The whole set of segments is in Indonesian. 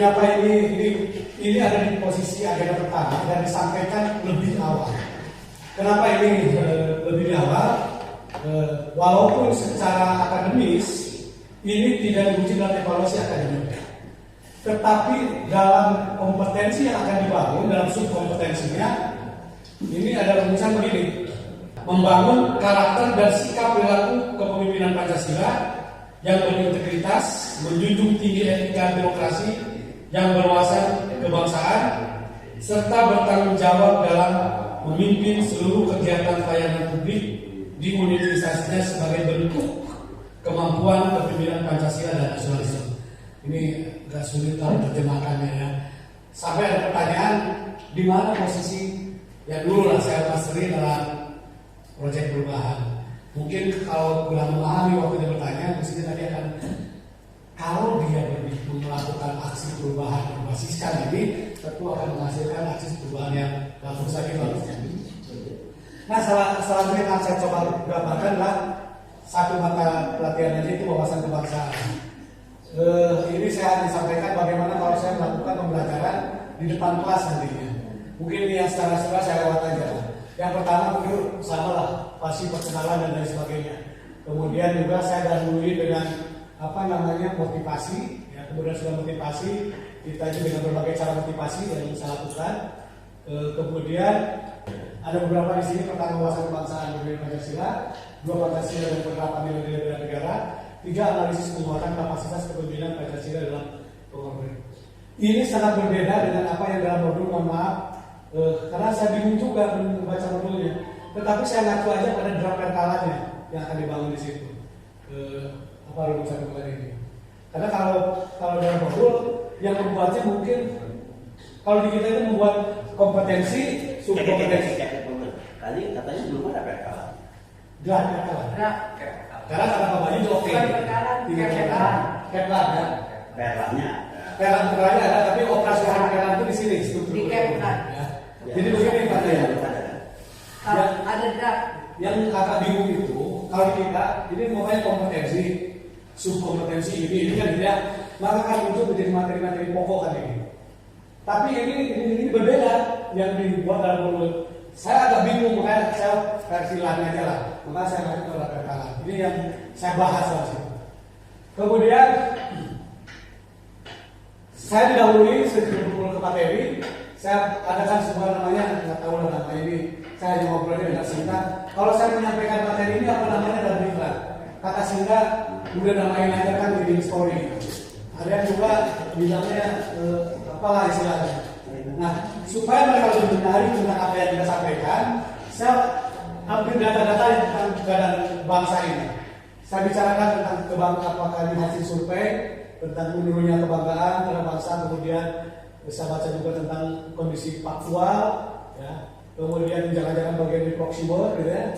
kenapa ini ada di posisi agenda pertama dan disampaikan lebih awal. Kenapa ini lebih awal? Walaupun secara akademis ini tidak diuji dalam evaluasi akademik, tetapi dalam kompetensi yang akan dibangun, dalam subkompetensinya, ini ada rumusan begini: membangun karakter dan sikap perilaku kepemimpinan Pancasila yang berintegritas, menjunjung tinggi etika demokrasi yang berwawasan kebangsaan, serta bertanggung jawab dalam memimpin seluruh kegiatan pelayanan publik di universitasnya sebagai bentuk kemampuan kepemimpinan Pancasila dan nasionalisme. Ini agak sulit kalau terjemahkannya ya. Sampai ada pertanyaan, di mana posisi yang dulu lah saya mastery dalam proyek perubahan. Mungkin kalau kurang memahami waktu dia bertanya, mestinya tadi akan kalau dia melakukan aksi perubahan berbasiskan ini, tentu akan menghasilkan aksi perubahan yang langsung saja bagusnya. Nah, salah satu yang saya coba gambarkan adalah satu mata pelatihannya itu wawasan kebangsaan. Ini saya disampaikan bagaimana kalau saya melakukan pembelajaran di depan kelas nantinya. Mungkin ini yang secara saya lewat aja. Yang pertama mungkin sama lah, pasti perkenalan dan lain sebagainya. Kemudian juga saya dahului dengan motivasi. Ya, kemudian sudah motivasi, kita juga dengan berbagai cara motivasi yang bisa lakukan. Kemudian ada beberapa di sini, pertama wawasan kebangsaan nilai Pancasila, 2 Pancasila dan penerapan nilai-nilai bela negara, 3 analisis penguatan kapasitas kepemimpinan Pancasila dalam pengorbanan. Ini sangat berbeda dengan apa yang dalam modul, mohon maaf, karena saya bingung juga membaca modulnya. Tetapi saya ngacu aja pada draft perkalanya yang akan dibangun di situ. Rumusan kemarin ini. Karena kalau dalam modul yang membuatnya mungkin kalau di kita itu membuat kompetensi, subkompetensi. Tadi katanya belum ada perkalan. Draft perkalan. Karena kata Bapaknya itu oke. Tiga perkalan ya. Perkalannya ada, tapi operasi perkalan itu di sini. Di perkalan. Ya. Jadi begini Pak ya. Ada draft. Yang agak bingung itu kalau kita ini namanya kompetensi, subkompetensi ini kan tidak, maka kan untuk menjadi materi-materi pokok kan ini. Tapi ini berbeda yang dibuat dalam modul. Saya agak bingung, makanya saya versi lain aja lah. Makanya saya masuk ke perkalan. Ini yang saya bahas langsung. Kemudian saya didahului sebelum ke materi. Saya adakan sebuah namanya, nggak tahu lah nama ini. Saya hanya ngobrolnya dengan singkat. Kalau saya menyampaikan materi ini apa namanya dalam diklat? Kata singkat, udah namain aja kan reading story. Ada yang juga bilangnya apalah istilahnya. Nah, supaya mereka lebih menarik tentang apa yang kita sampaikan, saya ambil data-data yang tentang keadaan bangsa ini. Saya bicarakan tentang kebanggaan, apakah ini hasil survei tentang menurunnya kebanggaan terhadap bangsa, kemudian saya baca juga tentang kondisi faktual, ya. Kemudian jangan-jangan bagian dari proxy war, gitu ya.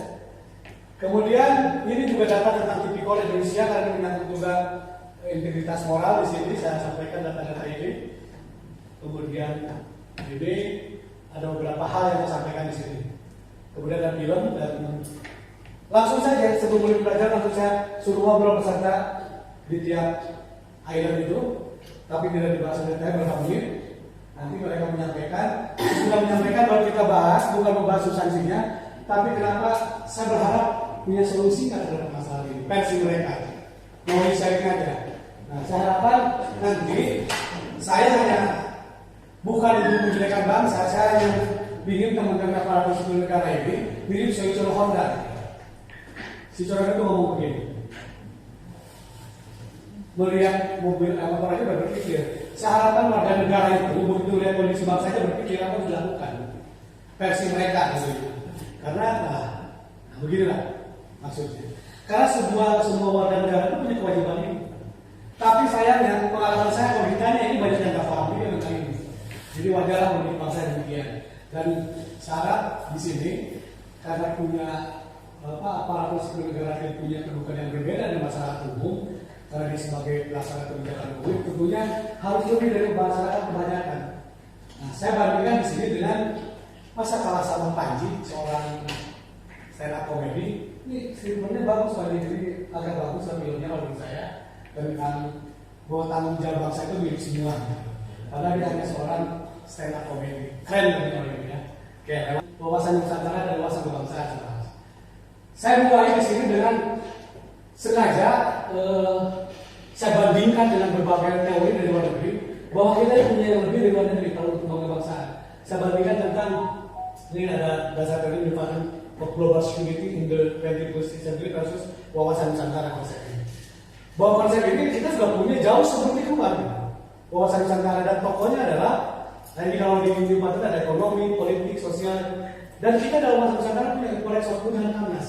Kemudian ini juga data tentang tipikal Indonesia karena menyangkut juga integritas moral di sini. Saya sampaikan data-data ini. Kemudian ini ada beberapa hal yang saya sampaikan di sini. Kemudian ada film dan langsung saja sebelum mulai belajar langsung saya suruh ngobrol peserta di tiap island itu, tapi tidak dibahas detail berapa menit. Nanti mereka menyampaikan, sudah menyampaikan baru kita bahas, bukan membahas substansinya, tapi kenapa saya berharap punya solusi terhadap masalah ini, versi mereka, mau di-sharing aja. Nah, saya harapkan nanti saya hanya bukan untuk menjelekan bangsa, saya hanya ingin teman-teman para sipil negara ini mirip Soichiro Honda. Si Corona itu ngomong begini, melihat mobil apa aja berpikir. Saya harapkan warga negara itu begitu lihat kondisi bangsa saja berpikir apa yang dilakukan versi mereka gitu. Karena beginilah maksudnya. Karena semua warga negara itu punya kewajiban ini. Tapi sayangnya pengalaman saya kalau ditanya ini banyak yang nggak paham ini tentang ini. Jadi wajarlah menurut bangsa demikian. Dan syarat di sini karena punya aparatur sipil negara yang punya kedudukan yang berbeda dengan masyarakat umum. Karena dia sebagai pelaksana kebijakan publik tentunya harus lebih dari masyarakat kebanyakan. Nah, saya bandingkan di sini dengan masa kalah sama Panji, seorang stand up comedy. Ini filmnya bagus sekali, jadi agak bagus lah filmnya kalau menurut saya. Tentang bahwa tanggung jawab bangsa itu milik semua. karena dia hanya seorang stand up comedy, keren namanya ini ya. Oke, wawasan Nusantara dan wawasan kebangsaan. Saya mulai di sini dengan sengaja saya bandingkan dengan berbagai teori dari luar negeri bahwa kita punya yang lebih dari luar negeri kalau untuk kebangsaan. Saya bandingkan tentang ini ada dasar teori Development of Global Security in the 21st Century versus wawasan Nusantara konsep ini. Bahwa konsep ini kita sudah punya jauh sebelum itu kan. Wawasan Nusantara dan tokohnya adalah, nah ini kalau di Nusantara ada ekonomi, politik, sosial, dan kita dalam wawasan Nusantara punya koleks waktu dan Kamnas.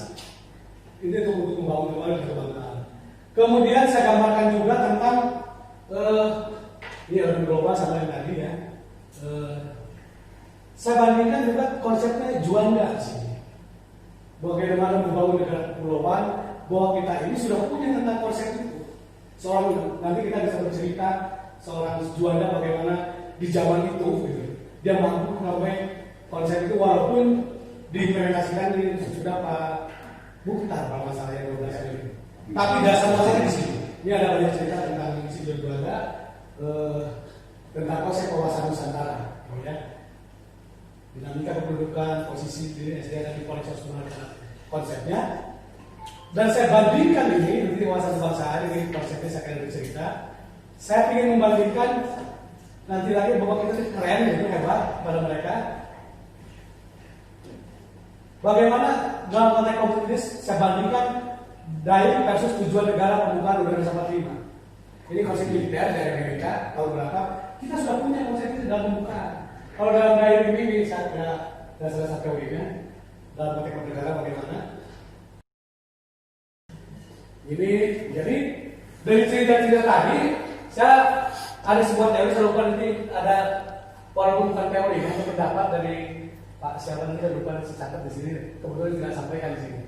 Ini untuk membangun kembali kebangsaan. Kemudian saya gambarkan juga tentang ini orang global sama yang tadi ya. Saya bandingkan juga konsepnya Juanda sih. Bagaimana membangun negara kepulauan, bahwa kita ini sudah punya tentang konsep itu. Nanti kita bisa bercerita seorang Juanda bagaimana di zaman itu gitu. Dia mampu mencapai konsep itu walaupun diimplementasikan di sudah Pak Mukhtar kalau masalah yang 12 ini. Tapi dasar dasarnya di sini. Ini ada banyak cerita tentang si Juanda, tentang konsep wawasan Nusantara, ya. Dinamika kependudukan, posisi diri SDM dan di konteks konsepnya. Dan saya bandingkan ini, nanti wawasan kebangsaan ini konsepnya saya akan bercerita. Saya ingin membandingkan nanti lagi bahwa kita keren, itu hebat pada mereka. Bagaimana dalam konteks konflik saya bandingkan daya versus tujuan negara pembukaan Undang-Undang 45. Ini konsep militer dari Amerika tahun berapa? Kita sudah punya konsep itu dalam pembukaan. Kalau dalam daya ini saya ada dasar-dasar teorinya dalam konteks negara bagaimana? Ini jadi dari cerita-cerita tadi saya ada sebuah teori, saya lupa nanti ada walaupun bukan teori, hanya pendapat dari Pak siapa nanti saya lupa dicatat di sini, kebetulan tidak sampaikan di sini.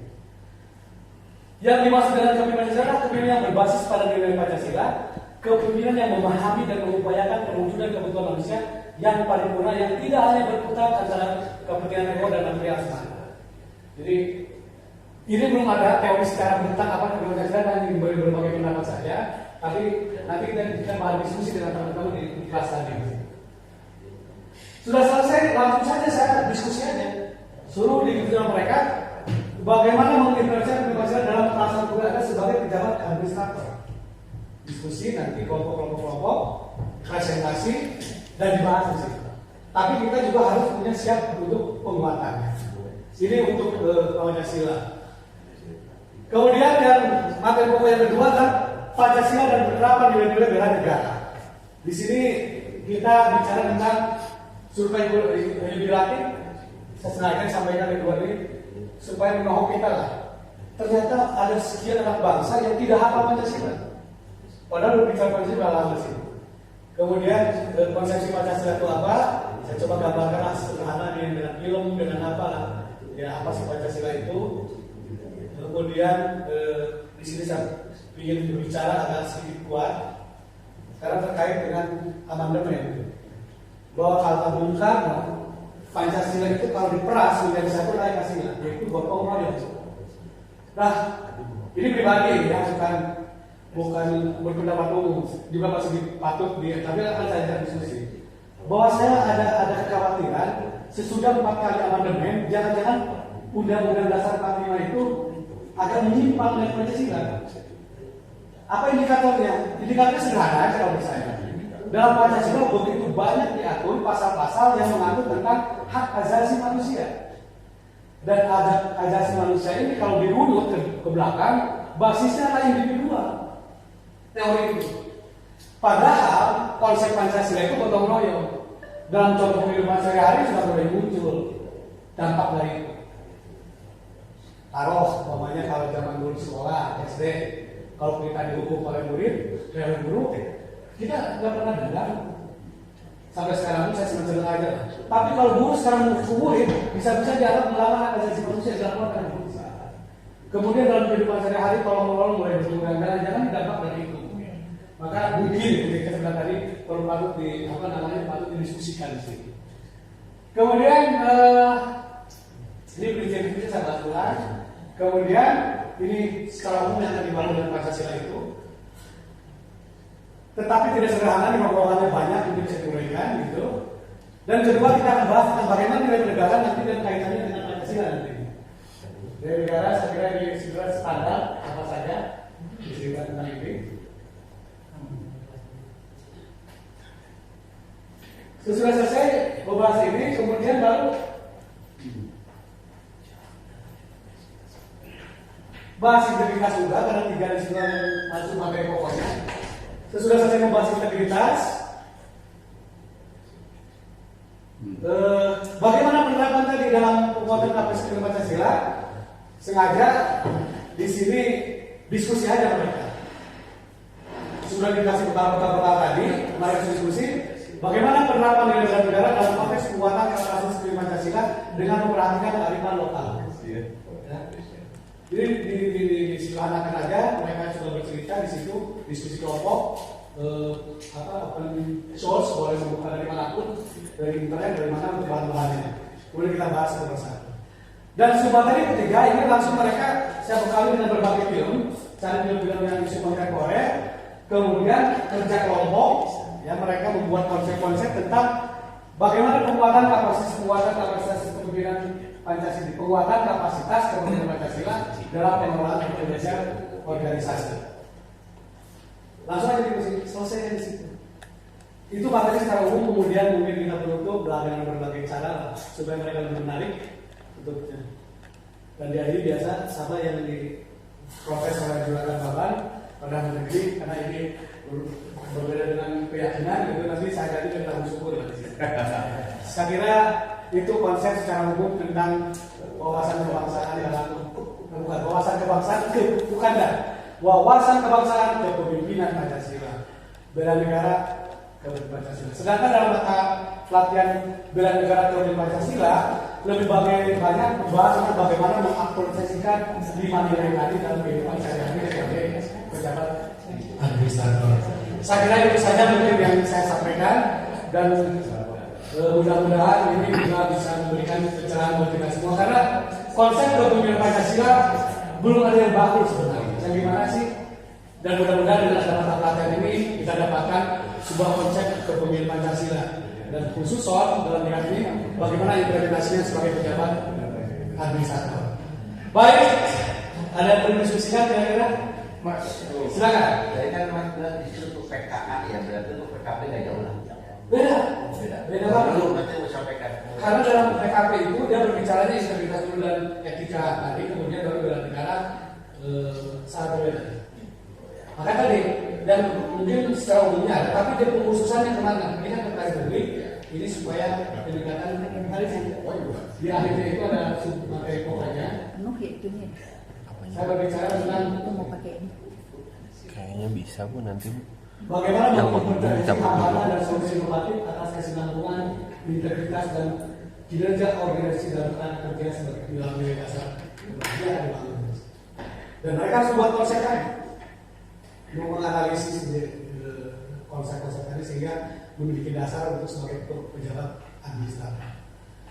Yang dimaksud dengan kepemimpinan adalah kepemimpinan yang berbasis pada nilai Pancasila, kepemimpinan yang memahami dan mengupayakan perwujudan kebutuhan manusia yang paripurna yang tidak hanya berputar antara kepentingan ego dan material semata. Jadi ini belum ada teori secara bentang apa kepemimpinan Pancasila dan ini berbagai pendapat saja. Tapi nanti kita bahas diskusi dengan teman-teman di kelas tadi. Sudah selesai, langsung saja saya diskusi aja. Suruh diikuti mereka bagaimana mengimplementasikan Pancasila dalam pelaksanaan tugasnya sebagai pejabat administrator. Diskusi nanti kelompok-kelompok, presentasi dan dibahas di situ. Tapi kita juga harus punya siap untuk penguatannya. Ini untuk Pancasila. Kemudian yang materi pokok yang kedua adalah Pancasila dan penerapan nilai-nilai bela negara. Di sini kita bicara tentang survei relatif. Saya sengaja sampaikan di luar ini supaya menohok kita lah. Ternyata ada sekian anak bangsa yang tidak hafal Pancasila. Padahal berbicara Pancasila lama sih. Kemudian konsepsi Pancasila itu apa? Saya coba gambarkan sederhana dengan film, dengan apa lah. Ya apa sih Pancasila itu? Kemudian di sini saya ingin berbicara agak sedikit kuat karena terkait dengan amandemen bahwa kata Bung Karno Pancasila itu kalau diperas menjadi satu lain hasilnya yaitu gotong royong. Nah ini pribadi ya bukan berpendapat umum juga masih patut tapi akan saya diskusi bahwa saya ada kekhawatiran sesudah 4 kali amandemen jangan-jangan Undang-Undang Dasar 45 itu akan menyimpang dari Pancasila. Apa indikatornya? Indikatornya sederhana aja kalau saya. Dalam Pancasila begitu banyak diatur pasal-pasal yang mengatur tentang hak asasi manusia. Dan hak asasi manusia ini kalau dirunut ke belakang, basisnya adalah individual. Teori itu. Padahal konsep Pancasila itu gotong royong. Dalam contoh kehidupan sehari-hari sudah mulai muncul dampak dari itu. Taruh, umpamanya kalau zaman dulu sekolah SD, kalau kita dihukum oleh murid, oleh guru, kita nggak pernah dengar. Sampai sekarang pun saya senang aja. Tapi kalau guru sekarang menghukum murid, bisa-bisa dianggap melanggar hak asasi manusia dilakukan oleh guru. Kemudian dalam kehidupan sehari-hari, kalau mau mulai berkurang, jangan didampak dari itu. Maka mungkin ketika sebelah tadi perlu patut patut didiskusikan di sini. Kemudian ini prinsip-prinsip saya bahas ulang. Kemudian ini skala umum yang akan dibangun dengan Pancasila itu. tetapi tidak sederhana, dimana banyak untuk bisa diuraikan gitu. Dan kedua kita akan bahas tentang bagaimana nilai negara nanti dan kaitannya dengan Pancasila nanti. Nilai negara saya kira di segera standar apa saja disebutkan tentang ini. Sesudah selesai membahas ini, kemudian baru bahas integritas juga, karena 3 di sini masuk materi pokoknya. Sesudah selesai membahas integritas, bagaimana penerapan tadi dalam penguatan kapasitas Pancasila? Sengaja di sini diskusi aja mereka. Sudah dikasih bekal tadi, mereka diskusi. Bagaimana penerapan nilai negara dalam konteks penguatan kapasitas Pancasila dengan memperhatikan kearifan lokal. Ya. Jadi disilahkan aja, mereka sudah bercerita di situ, diskusi kelompok, open source, boleh membuka dari manapun, dari internet, dari mana untuk bahan-bahannya. Kemudian kita bahas satu persatu. Dan materi ketiga ini langsung mereka saya bekali dengan berbagai film, cari film-film yang disumbangkan Korea, kemudian kerja kelompok, ya mereka membuat konsep-konsep tentang bagaimana penguatan kapasitas kepemimpinan Pancasila, penguatan kapasitas kepemimpinan Pancasila dalam pengelolaan Indonesia organisasi. Langsung aja diskusi, selesai di situ. Itu materi secara umum, kemudian mungkin kita penutup dengan berbagai cara supaya mereka lebih menarik untuknya. Dan diakhiri biasa sama yang di proses oleh Juragan Baban pada negeri, karena ini berbeda dengan keyakinan, itu nanti saya jadi minta bersyukur. Saya kira itu konsep secara umum tentang wawasan kebangsaan dalam wawasan kebangsaan kepemimpinan Pancasila, bela negara kepemimpinan Pancasila. Sedangkan dalam mata pelatihan bela negara kepemimpinan Pancasila lebih banyak membahas tentang bagaimana mengaplikasikan 5 nilai tadi dalam kehidupan sehari-hari sebagai pejabat administrator. Saya kira itu saja mungkin yang saya sampaikan, dan mudah-mudahan ini juga bisa memberikan pencerahan buat kita semua, karena konsep kepemimpinan Pancasila belum ada yang baku sebenarnya. Yang gimana sih? Dan mudah-mudahan dengan ada mata pelatihan ini kita dapatkan sebuah konsep kepemimpinan Pancasila, dan khusus soal dalam bidang ini bagaimana implementasinya sebagai pejabat administrator. Baik, ada yang perlu diskusikan kira-kira? Mas, silakan. Jadi kan Mas bilang disuruh PKA ya, berarti untuk PKP nggak jauh lah. Beda banget. Nanti mau sampaikan. Karena dalam PKP itu dia berbicaranya integritas dulu dan etika tadi, kemudian baru bela negara saat berbeda. Maka tadi, dan mungkin secara umumnya ada, tapi dia pengkhususannya kemana? Ini kan terkait publik, ini supaya peningkatan di akhirnya itu ada materi pokoknya. Saya berbicara tentang kayaknya bisa Bu nanti. Bagaimana memperbaiki hambatan dan solusi inovatif atas kesinambungan, integritas dan kinerja organisasi dalam kerangka kerja sebagai nilai dasar kebahagiaan dibangun. Dan mereka harus membuat konsep tadi, menganalisis konsep-konsep tadi sehingga memiliki dasar untuk sebagai pejabat administratif.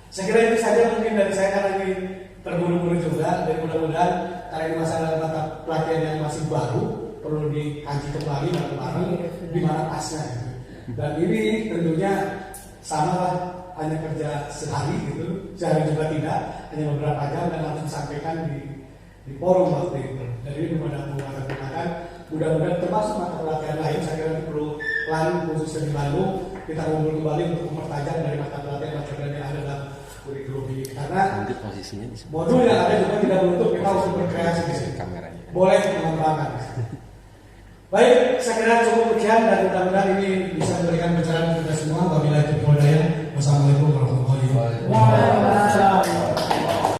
Saya kira itu saja mungkin dari saya, karena ini terburu-buru juga, dan mudah-mudahan karena ini masalah mata pelatihan yang masih baru, perlu dikaji kembali bareng-bareng di mana pasnya gitu. Dan ini tentunya sama lah, hanya kerja sehari gitu, sehari juga tidak, hanya beberapa jam dan langsung disampaikan di forum waktu itu. Jadi ini mudah-mudahan termasuk mata pelatihan lain, saya kira perlu lain khususnya di Bandung, kita ngumpul kembali untuk mempertajam dari mata pelatihan yang ada dalam kurikulum ini. Karena Nanti posisinya di sebelah modul yang ada juga tidak menutup, kita harus berkreasi di sini. kameranya. Boleh mengembangkan. Baik, saya kira cukup sekian, dan mudah-mudahan ini bisa memberikan pencerahan kita semua. Wabillahi taufiq wal hidayah. Wassalamualaikum warahmatullahi wabarakatuh.